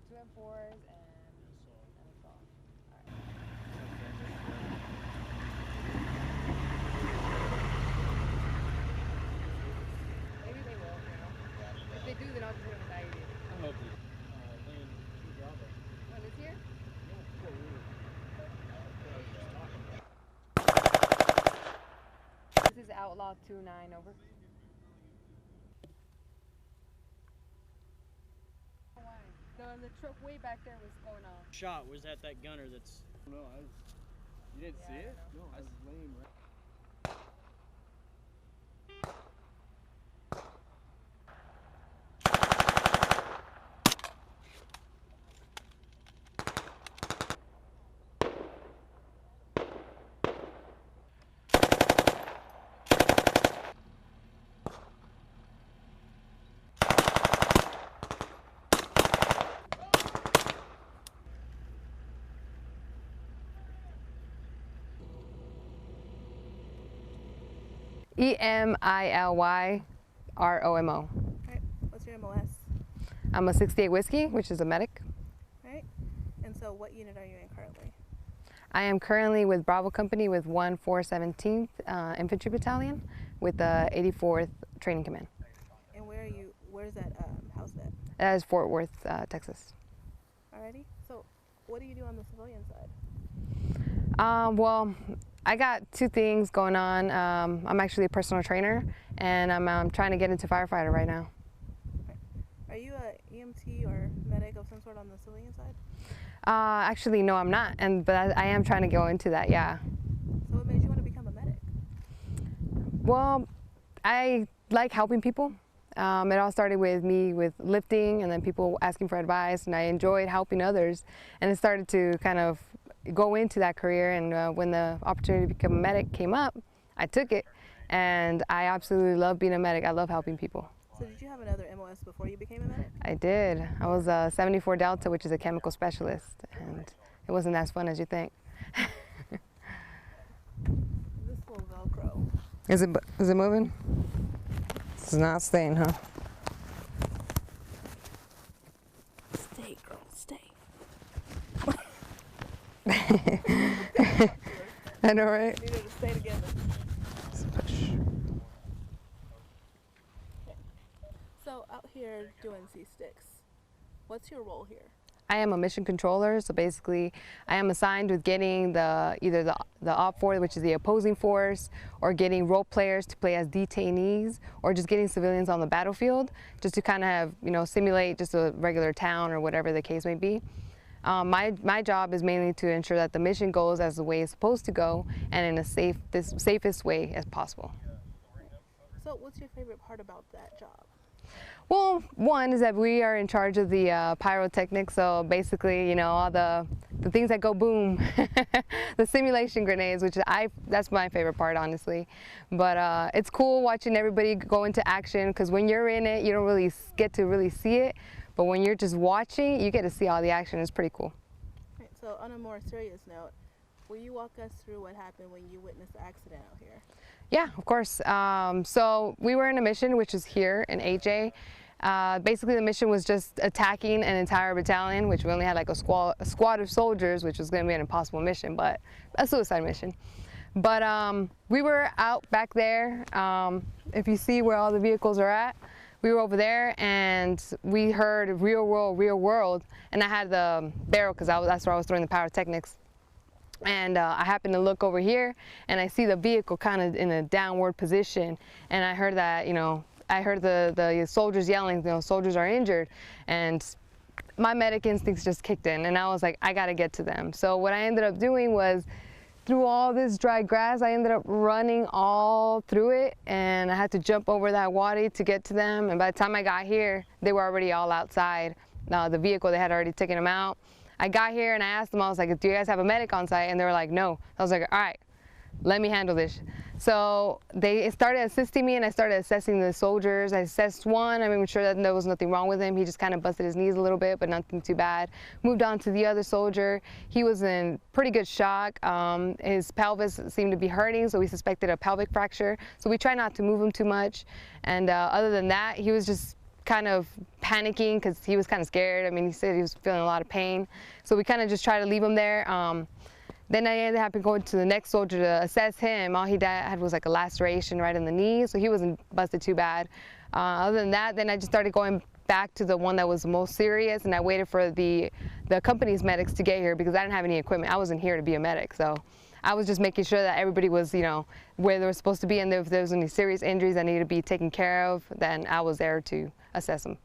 2 M4s and assault. All right. Maybe they will, you know. If they do, then I'll just put them in the IED. I hope they land Bravo. Oh, this here? This is Outlaw 29, over. The truck way back there was going off. Shot was at that gunner that's... No, you didn't see it? No, I was laying right. EMILYROMO. Right. What's your MOS? I'm a 68 Whiskey, which is a medic. Right. And so what unit are you in currently? I am currently with Bravo Company with 1/417th Infantry Battalion with the 84th Training Command. And where are you? Where's that housed at? That is Fort Worth, Texas. Alrighty. So what do you do on the civilian side? Well, I got two things going on. I'm actually a personal trainer, and I'm trying to get into firefighter right now. Are you a EMT or medic of some sort on the civilian side? Actually, no, I'm not, but I am trying to go into that, yeah. So what made you want to become a medic? Well, I like helping people. It all started with me with lifting and then people asking for advice, and I enjoyed helping others, and it started to kind of go into that career. And when the opportunity to become a medic came up, I took it, and I absolutely love being a medic. I love helping people. So did you have another MOS before you became a medic? I did. I was a 74 Delta, which is a chemical specialist, and it wasn't as fun as you think. This little Velcro. Is it moving? It's not staying, huh? Stay, girl, stay. I know, right? We need to stay together. So out here doing C-sticks, what's your role here? I am a mission controller, so basically I am assigned with getting either the Op 4, which is the opposing force, or getting role players to play as detainees, or just getting civilians on the battlefield, just to kind of have, simulate just a regular town or whatever the case may be. My job is mainly to ensure that the mission goes as the way it's supposed to go, and in the safest way as possible. So what's your favorite part about that job? Well, one is that we are in charge of the pyrotechnics, so basically, all the things that go boom, the simulation grenades, which that's my favorite part, honestly. But it's cool watching everybody go into action, because when you're in it, you don't really get to really see it, but when you're just watching, you get to see all the action. It's pretty cool. Right, so on a more serious note, will you walk us through what happened when you witnessed the accident out here? Yeah, of course. So we were in a mission, which is here in AJ. Basically, the mission was just attacking an entire battalion, which we only had like a squad of soldiers, which was going to be an impossible mission, but a suicide mission. But we were out back there. If you see where all the vehicles are at, we were over there, and we heard real world, and I had the barrel because that's where I was throwing the pyrotechnics. And I happened to look over here, and I see the vehicle kind of in a downward position, and I heard that, I heard the soldiers yelling, soldiers are injured, and my medic instincts just kicked in, and I was like, I gotta get to them. So what I ended up doing was, through all this dry grass, I ended up running all through it, and I had to jump over that wadi to get to them, and by the time I got here, they were already all outside. The vehicle, they had already taken them out. I got here and I asked them, I was like, do you guys have a medic on site? And they were like, no. I was like, all right, let me handle this. So they started assisting me, and I started assessing the soldiers. I assessed one, I made sure that there was nothing wrong with him. He just kind of busted his knees a little bit, but nothing too bad. Moved on to the other soldier. He was in pretty good shock. His pelvis seemed to be hurting, so we suspected a pelvic fracture. So we tried not to move him too much. And other than that, he was just kind of panicking because he was kind of scared. I mean, he said he was feeling a lot of pain. So we kind of just tried to leave him there. Then I ended up going to the next soldier to assess him. All he had was like a laceration right in the knee, so he wasn't busted too bad. Other than that, then I just started going back to the one that was most serious, and I waited for the company's medics to get here because I didn't have any equipment. I wasn't here to be a medic, so I was just making sure that everybody was, you know, where they were supposed to be, and if there was any serious injuries that needed to be taken care of, then I was there to assess them.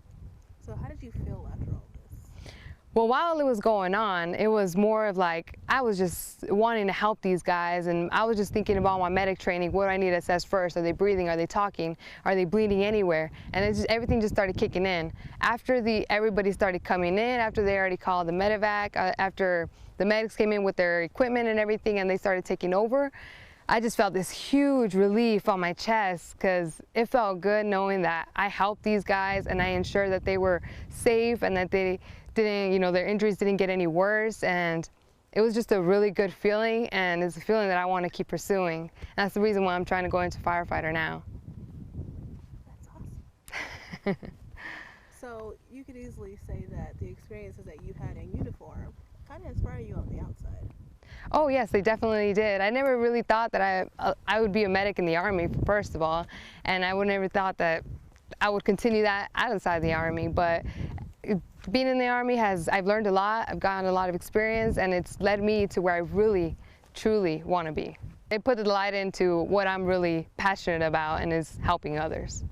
So how did you feel after all this? Well, while it was going on, it was more of like, I was just wanting to help these guys, and I was just thinking about my medic training. What do I need to assess first? Are they breathing? Are they talking? Are they bleeding anywhere? And everything just started kicking in. After everybody started coming in, after they already called the medevac, after the medics came in with their equipment and everything, and they started taking over, I just felt this huge relief on my chest because it felt good knowing that I helped these guys and I ensured that they were safe and that they didn't, you know, their injuries didn't get any worse. And it was just a really good feeling, and it's a feeling that I want to keep pursuing. And that's the reason why I'm trying to go into firefighter now. That's awesome. So you could easily say that the experiences that you had in uniform kind of inspire you on the outside. Oh yes, they definitely did. I never really thought that I would be a medic in the Army, first of all, and I would never thought that I would continue that outside the Army. But being in the Army I've learned a lot. I've gotten a lot of experience, and it's led me to where I really, truly want to be. It put the light into what I'm really passionate about, and is helping others.